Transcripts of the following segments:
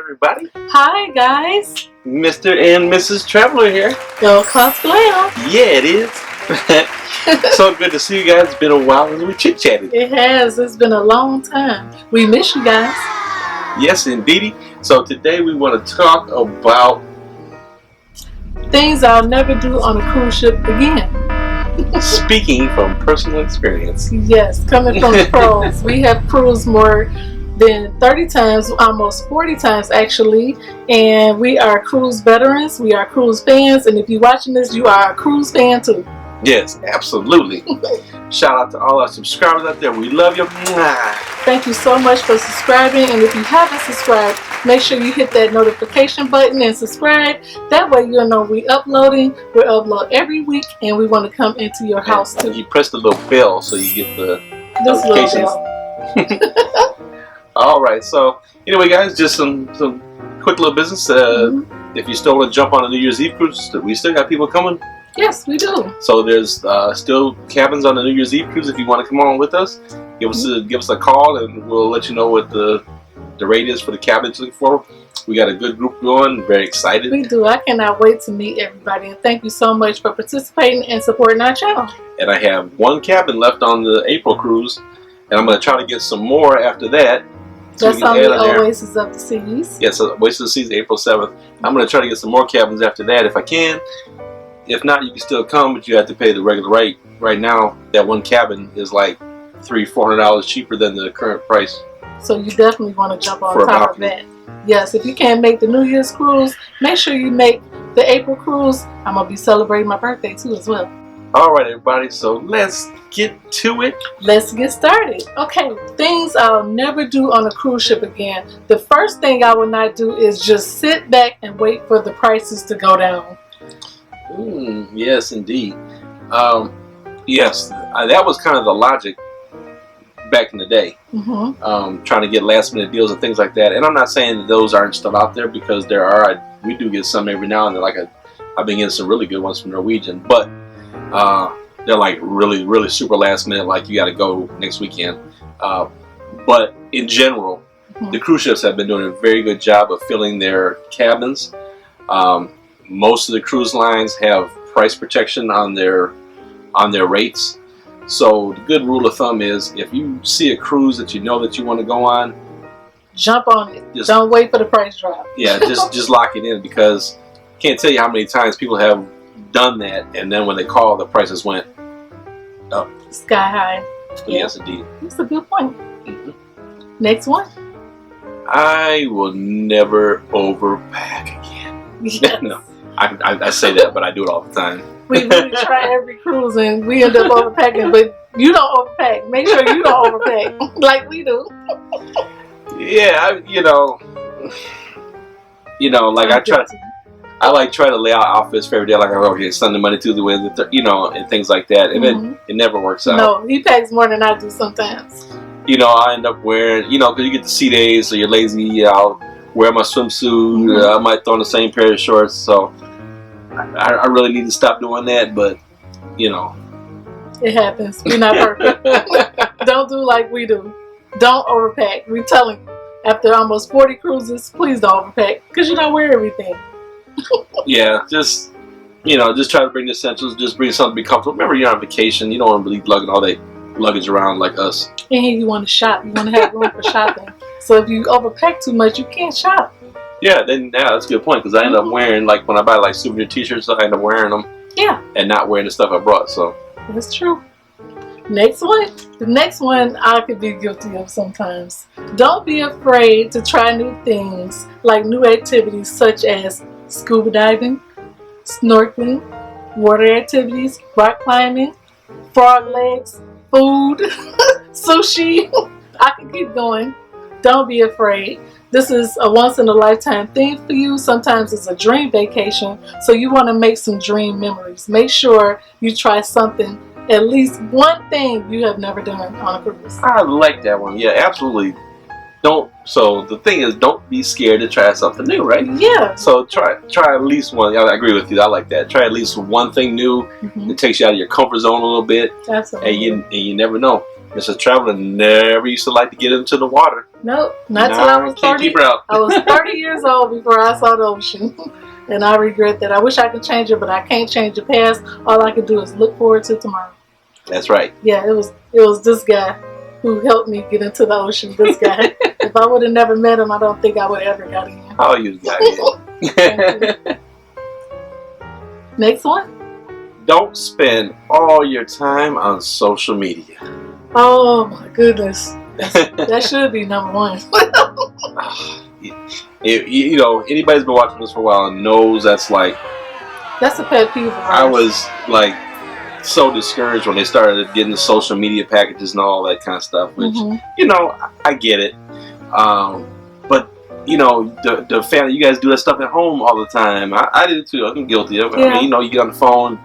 everybody. Hi, guys. Mr. and Mrs. Traveler here. Go cosplay. Yeah, it is. So good to see you guys. It's been a while since we chit-chatted. It has. It's been a long time. We miss you guys. Yes, indeedy. So today we want to talk about things I'll never do on a cruise ship again. speaking from personal experience. Yes, coming from the pros. We have cruised more than 30 times, almost 40 times actually, and we are cruise veterans, we are cruise fans, and if you're watching this, you are a cruise fan too. Yes, absolutely. Shout out to all our subscribers out there. We love you. Thank you so much for subscribing, and if you haven't subscribed, make sure you hit that notification button and subscribe. That way you'll know we're uploading. We upload every week, and we want to come into your house too. You press the little bell so you get the this notifications. Alright, so anyway guys, just some quick little business. If you still want to jump on a New Year's Eve cruise, we still got people coming. Yes, we do. So there's still cabins on the New Year's Eve cruise if you want to come on with us. Give us a call and we'll let you know what the rate is for the cabin to look for. We got a good group going, very excited. We do. I cannot wait to meet everybody, and thank you so much for participating and supporting our channel. And I have one cabin left on the April cruise, and I'm going to try to get some more after that. So that's on the Oasis of the Seas. Yes, Oasis of the Seas, April 7th. I'm going to try to get some more cabins after that if I can. If not, you can still come, but you have to pay the regular rate. Right now, that one cabin is like $300-400 cheaper than the current price. So you definitely want to jump on top of that. Yes, if you can't make the New Year's cruise, make sure you make the April cruise. I'm going to be celebrating my birthday too as well. Alright everybody, so let's get to it. Let's get started. Okay, things I'll never do on a cruise ship again. The first thing I will not do is just sit back and wait for the prices to go down. Yes, indeed. Yes, that was kind of the logic back in the day. Trying to get last minute deals and things like that. And I'm not saying that those aren't still out there, because there are. We do get some every now and then. Like I've been getting some really good ones from Norwegian, but they're like really super last minute, like you got to go next weekend. But in general, the cruise ships have been doing a very good job of filling their cabins. Most of the cruise lines have price protection on their rates. So the good rule of thumb is, if you see a cruise that you know that you want to go on, jump on it. Just don't wait for the price drop. Yeah, just lock it in, because I can't tell you how many times people have done that, and then when they call, the prices went up sky high. Yes, indeed. That's a good point. Next one. I will never overpack again. Yes. No, I say that, but I do it all the time. We really try every cruise and we end up overpacking, but you don't overpack. Make sure you don't overpack like we do. Yeah, like I like try to lay out outfits for every day. Like, okay, Sunday, Monday, Tuesday, Wednesday, and things like that. And it never works out. No, he packs more than I do sometimes. I end up wearing, because you get the sea days, so you're lazy. I'll wear my swimsuit. I might throw on the same pair of shorts. So I really need to stop doing that. But, it happens. We're not perfect. Don't do like we do. Don't overpack. We're telling you. After almost 40 cruises, please don't overpack, because you don't wear everything. Yeah, just try to bring the essentials. Just bring something to be comfortable. Remember, you're on vacation. You don't want to be lugging all that luggage around like us. And you want to shop. You want to have room for shopping. So if you overpack too much, you can't shop. Yeah, that's a good point, because I end up wearing, like, when I buy like souvenir T-shirts, I end up wearing them. Yeah. And not wearing the stuff I brought. So that's true. Next one. The next one I could be guilty of sometimes. Don't be afraid to try new things, like new activities such as scuba diving, snorkeling, water activities, rock climbing, frog legs, food, sushi. I can keep going. Don't be afraid. This is a once-in-a-lifetime thing for you. Sometimes it's a dream vacation, so you want to make some dream memories. Make sure you try something, at least one thing you have never done on a cruise. I like that one. Yeah, absolutely. So the thing is, don't be scared to try something new, right? Yeah. So try at least one. I agree with you. I like that. Try at least one thing new. It takes you out of your comfort zone a little bit. Absolutely. And you never know. Mrs. Traveler never used to like to get into the water. Nope, not till I was 30. Keep her out. I was 30 years old before I saw the ocean. And I regret that. I wish I could change it, but I can't change the past. All I can do is look forward to tomorrow. That's right. Yeah, it was this guy who helped me get into the ocean. This guy. If I would have never met him, I don't think I would have ever got in. Oh, you got in. Next one. Don't spend all your time on social media. Oh my goodness. That should be number one. You know, anybody's been watching this for a while and knows that's a pet peeve of ours. I was like so discouraged when they started getting the social media packages and all that kind of stuff, which, you know, I get it. But, you know, the family, you guys do that stuff at home all the time. I did it too. I'm guilty of it. Yeah. I mean, you know, you get on the phone,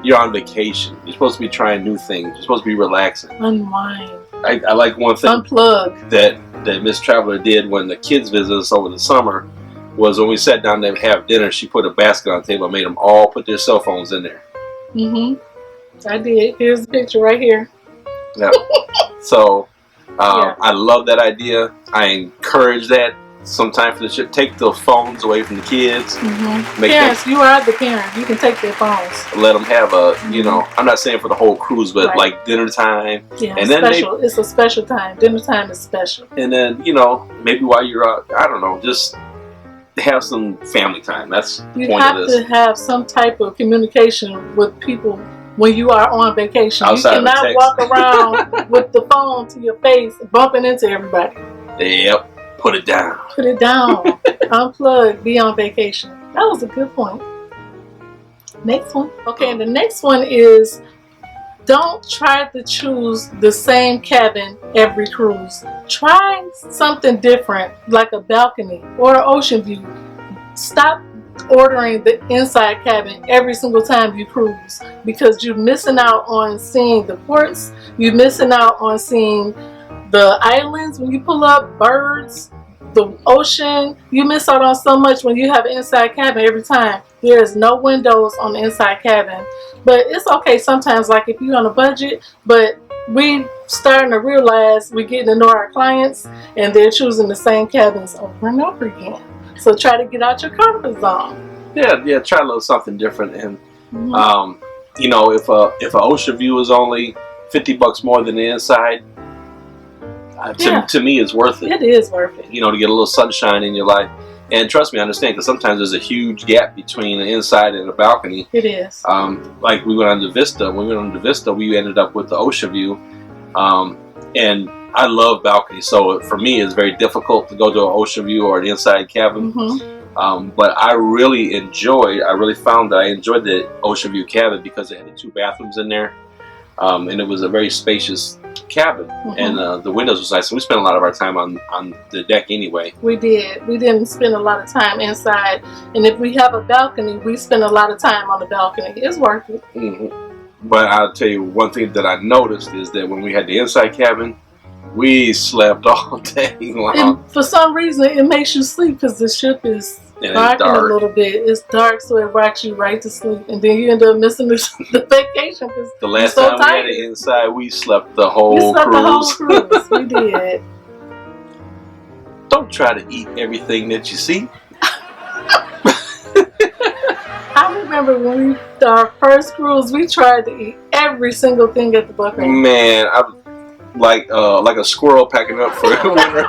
you're on vacation. You're supposed to be trying new things. You're supposed to be relaxing. Unwind. I like one thing Unplug. that Miss Traveler did when the kids visited us over the summer was when we sat down to have dinner, she put a basket on the table and made them all put their cell phones in there. I did. Here's the picture right here. Yeah. So I love that idea. I encourage that sometime for the ship. Take the phones away from the kids. Parents, you are the parent. You can take their phones. Let them have you know, I'm not saying for the whole cruise, but like dinner time. Yeah, and then special. It's a special time. Dinner time is special. And then, you know, maybe while you're out, I don't know, just have some family time. That's the point of this. You have to have some type of communication with people when you are on vacation. Outside you cannot walk around with the phone to your face, bumping into everybody. Yep. Put it down. Put it down. Unplug. Be on vacation. That was a good point. Next one. Okay, and the next one is don't try to choose the same cabin every cruise. Try something different, like a balcony or an ocean view. Stop ordering the inside cabin every single time you cruise, because you're missing out on seeing the ports. You're missing out on seeing the islands when you pull up, birds, the ocean. You miss out on so much when you have an inside cabin every time. There is no windows on the inside cabin. But it's okay sometimes, like if you're on a budget, but we starting to realize we're getting to know our clients and they're choosing the same cabins over and over again. So try to get out your comfort zone. Yeah, try a little something different. And you know, if an ocean view is only $50 more than the inside, to me, it's worth it. It is worth it. You know, to get a little sunshine in your life. And trust me, I understand, because sometimes there's a huge gap between the inside and the balcony. It is. Like we went on the Vista. When we went on the Vista, we ended up with the ocean view. And I love balconies, so for me, it's very difficult to go to an ocean view or an inside cabin. But I really found that I enjoyed the ocean view cabin because it had the 2 bathrooms in there. And it was a very spacious cabin, and the windows was nice. So we spent a lot of our time on the deck anyway. We did. We didn't spend a lot of time inside, and if we have a balcony, we spend a lot of time on the balcony. It's worth it. But I'll tell you one thing that I noticed is that when we had the inside cabin, we slept all day long. And for some reason, it makes you sleep because the ship is rocking a little bit. It's dark, so it rocks you right to sleep, and then you end up missing the vacation because the last time we had it inside, we slept the whole cruise. We did. Don't try to eat everything that you see. I remember when our first cruise, we tried to eat every single thing at the buffet. Man, I was like a squirrel packing up for winter.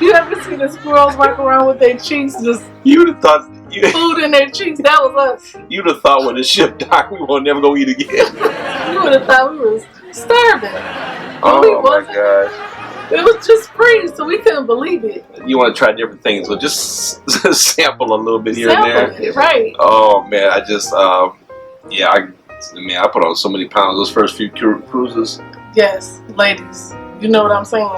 You ever seen the squirrels walk around with their cheeks just you'd have thought food in their cheeks? That was us. You'd have thought when the ship docked, we won't never go eat again. You would have thought we was starving. Oh my gosh. It was just free, so we couldn't believe it. You want to try different things, so just sample a little bit here and there. It, right. Oh man, I just I put on so many pounds those first few cruises. Yes, ladies, you know what I'm saying.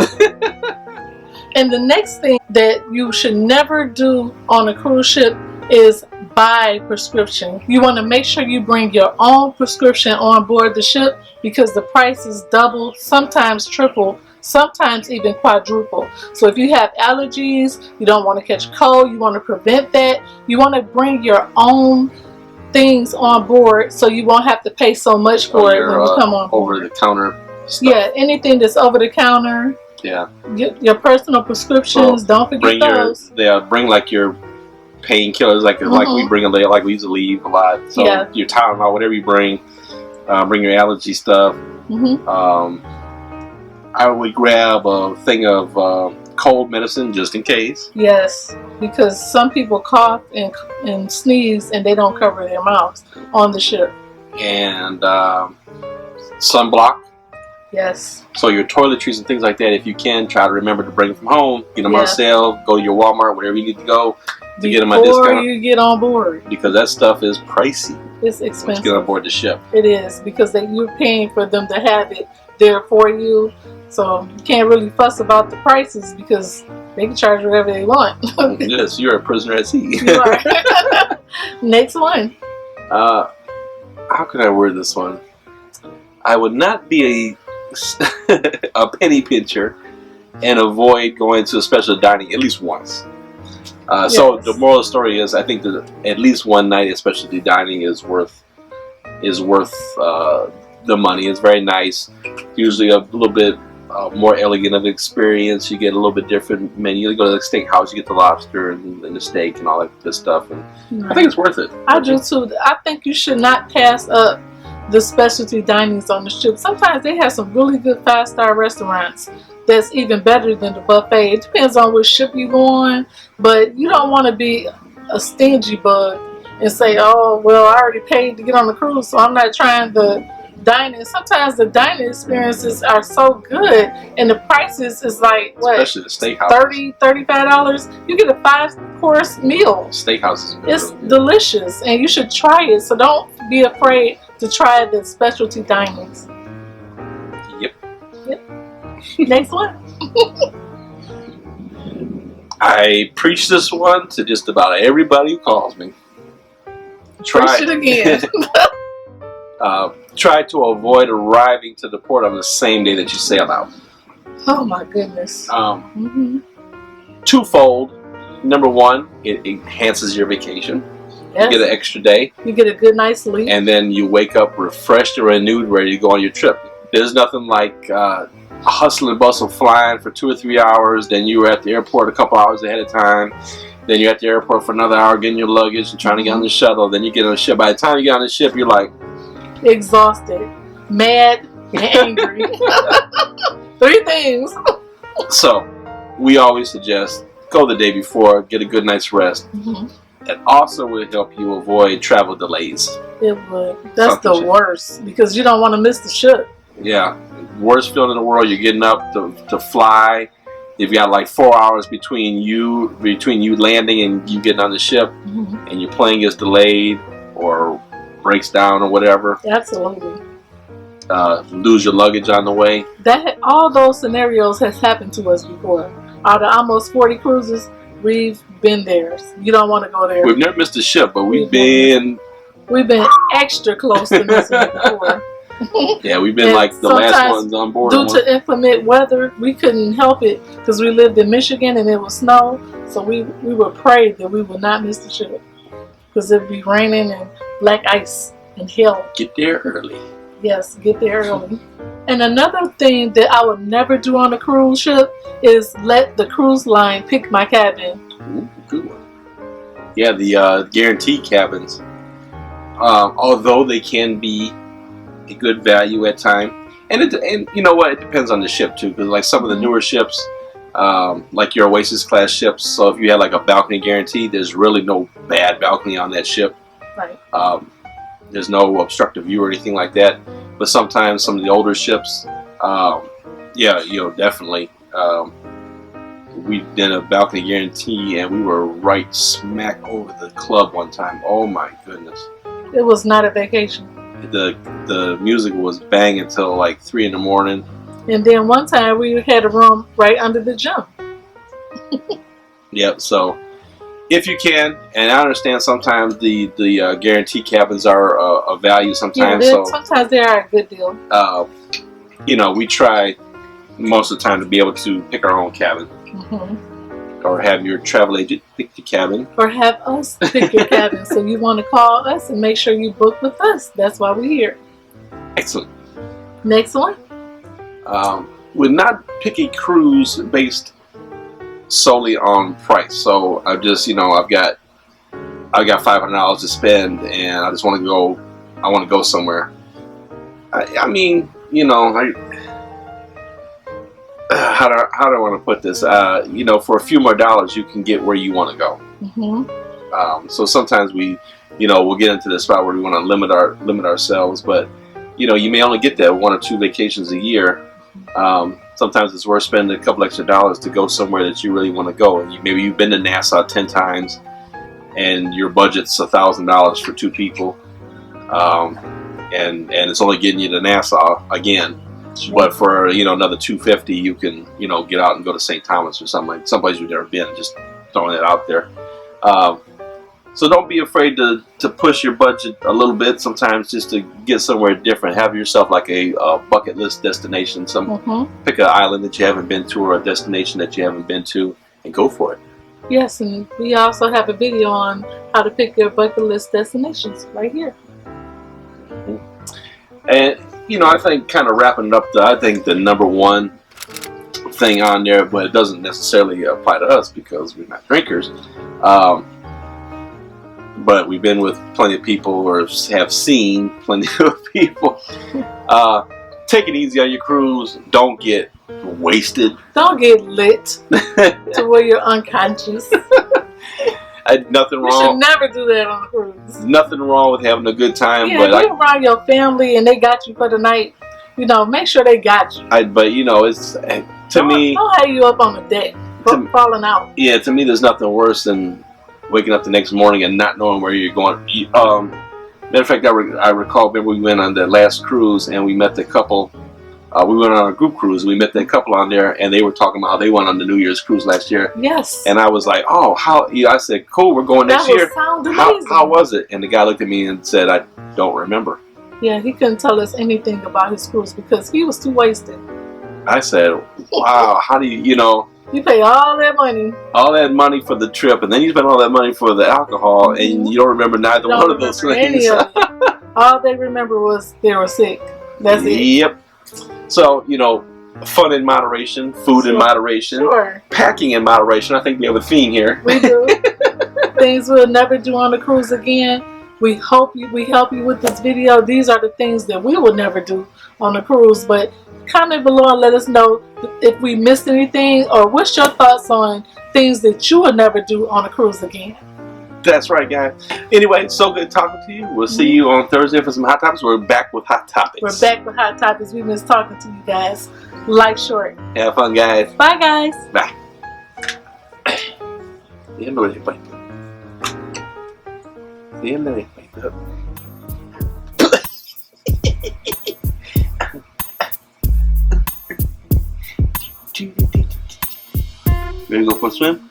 And the next thing that you should never do on a cruise ship is buy prescription. You want to make sure you bring your own prescription on board the ship, because the price is double, sometimes triple, sometimes even quadruple. So if you have allergies, you don't want to catch a cold, you want to prevent that, you want to bring your own things on board, so you won't have to pay so much for it when you come on board. Over the counter stuff. Yeah, anything that's over the counter. Yeah. Your personal prescriptions. Don't forget those. Bring like your painkillers, like we bring like we used to leave a lot. So your Tylenol, whatever you bring your allergy stuff. I would grab a thing of cold medicine just in case. Yes, because some people cough and sneeze and they don't cover their mouths on the ship. And sunblock. Yes. So your toiletries and things like that, if you can, try to remember to bring them from home. Get them on sale. Go to your Walmart, wherever you need to go to get them on discount. Before you get on board. Because that stuff is pricey. It's expensive. Once you get on board the ship. It is, because you're paying for them to have it there for you. So you can't really fuss about the prices because they can charge whatever they want. Yes, you're a prisoner at sea. You are. Next one. How can I word this one? I would not be a penny pincher and avoid going to a special dining at least once. So the moral of the story is, I think that at least one night at specialty dining is worth the money. It's very nice. Usually a little bit more elegant of experience. You get a little bit different menu. You go to the steakhouse, you get the lobster and the steak and all that good stuff. And I think it's worth it. I do too. I think you should not pass up the specialty dinings on the ship. Sometimes they have some really good 5-star restaurants that's even better than the buffet. It depends on which ship you go on, but you don't want to be a stingy bug and say, oh, well, I already paid to get on the cruise, so I'm not trying the dining. Sometimes the dining experiences are so good and the prices is like, what? Especially the steakhouse. $30-$35. You get a 5-course meal. Steakhouses. It's really delicious and you should try it. So don't be afraid to try the specialty dinings. Yep. Next one. I preach this one to just about everybody who calls me. Preach it again. Try to avoid arriving to the port on the same day that you sail out. Oh my goodness. Twofold. Number one, it enhances your vacation. Yes. You get an extra day. You get a good night's sleep. And then you wake up refreshed and renewed, ready to go on your trip. There's nothing like a hustle and bustle flying for 2 or 3 hours. Then you were at the airport a couple hours ahead of time. Then you're at the airport for another hour getting your luggage and trying to get on the shuttle. Then you get on the ship. By the time you get on the ship, you're like... exhausted, mad, and angry. 3 things. So, we always suggest go the day before, get a good night's rest. It also will help you avoid travel delays. It would. That's the worst because you don't want to miss the ship. Yeah, worst feeling in the world. You're getting up to fly. You've got like 4 hours between you landing and you getting on the ship, and your plane gets delayed or breaks down or whatever. Absolutely. Lose your luggage on the way. All those scenarios has happened to us before. Out of almost 40 cruises, we've been there. You don't want to go there. We've never missed a ship, but we've been extra close to missing it before. Yeah, we've been like the last ones on board. Due to inclement weather, we couldn't help it because we lived in Michigan and it was snow. So we would pray that we would not miss the ship because it'd be raining and black ice and hell. Get there early. Yes, get there early. And another thing that I would never do on a cruise ship is let the cruise line pick my cabin. Ooh, good one. Yeah, the guaranteed cabins, although they can be a good value at time, and you know what, it depends on the ship too, because like some of the newer ships, like your Oasis class ships, so if you had like a balcony guarantee, there's really no bad balcony on that ship. Right. There's no obstructive view or anything like that. But sometimes some of the older ships, definitely. We did a balcony guarantee and we were right smack over the club one time. Oh my goodness. It was not a vacation. The music was banging until like 3 in the morning. And then one time we had a room right under the gym. Yep, so if you can, and I understand sometimes the guarantee cabins are a value sometimes. Yeah, sometimes they are a good deal. We try most of the time to be able to pick our own cabin. or have your travel agent pick your cabin. Or have us pick your cabin. So you want to call us and make sure you book with us. That's why we're here. Excellent. Next one. We're not picking cruise based solely on price. So I just, I've got $500 to spend, and I just want to go. I want to go somewhere. I mean, how do I want to put this? For a few more dollars, you can get where you want to go. Mm-hmm. So sometimes we'll get into the spot where we want to limit ourselves, but you may only get that 1 or 2 vacations a year. Sometimes it's worth spending a couple extra dollars to go somewhere that you really want to go. And maybe you've been to Nassau 10 times, and your budget's $1,000 for 2 people, and it's only getting you to Nassau again. Sure. But for another $250, you can get out and go to St. Thomas or something, someplace you've never been. Just throwing it out there. So don't be afraid to push your budget a little bit sometimes, just to get somewhere different. Have yourself like a bucket list destination. Pick an island that you haven't been to, or a destination that you haven't been to, and go for it. Yes, and we also have a video on how to pick your bucket list destinations right here. And I think, kind of wrapping it up, I think the number one thing on there, but it doesn't necessarily apply to us because we're not drinkers, but we've been with plenty of people, or have seen plenty of people. Take it easy on your cruise. Don't get wasted. Don't get lit to where you're unconscious. Nothing wrong. You should never do that on a cruise. Nothing wrong with having a good time. Yeah, but if you're around your family and they got you for the night, make sure they got you. It's to me. Don't have you up on the deck, falling out. Yeah, to me, there's nothing worse than waking up the next morning and not knowing where you're going. Matter of fact, I recall. Remember, we went on that last cruise and we met the couple. We went on a group cruise. We met that couple on there, and they were talking about how they went on the New Year's cruise last year. Yes. And I was like, "Oh, how?" I said, "Cool, we're going next year." Sound amazing. How was it? And the guy looked at me and said, "I don't remember." Yeah, he couldn't tell us anything about his cruise because he was too wasted. I said, "Wow, how do you?" You pay all that money for the trip, and then you spend all that money for the alcohol, and you don't remember neither one of those things. Any of it. All they remember was they were sick. That's it. Yep. So, fun in moderation, food in moderation, packing in moderation. I think we have a theme here. We do. Things we'll never do on a cruise again. We help you with this video. These are the things that we will never do on a cruise. But comment below and let us know if we missed anything, or what's your thoughts on things that you will never do on a cruise again. That's right, guys. Anyway, so good talking to you. We'll see you on Thursday for some hot topics. We're back with hot topics. We miss talking to you guys. Life short. Have fun, guys. Bye, guys. Bye. Ready to go for a swim?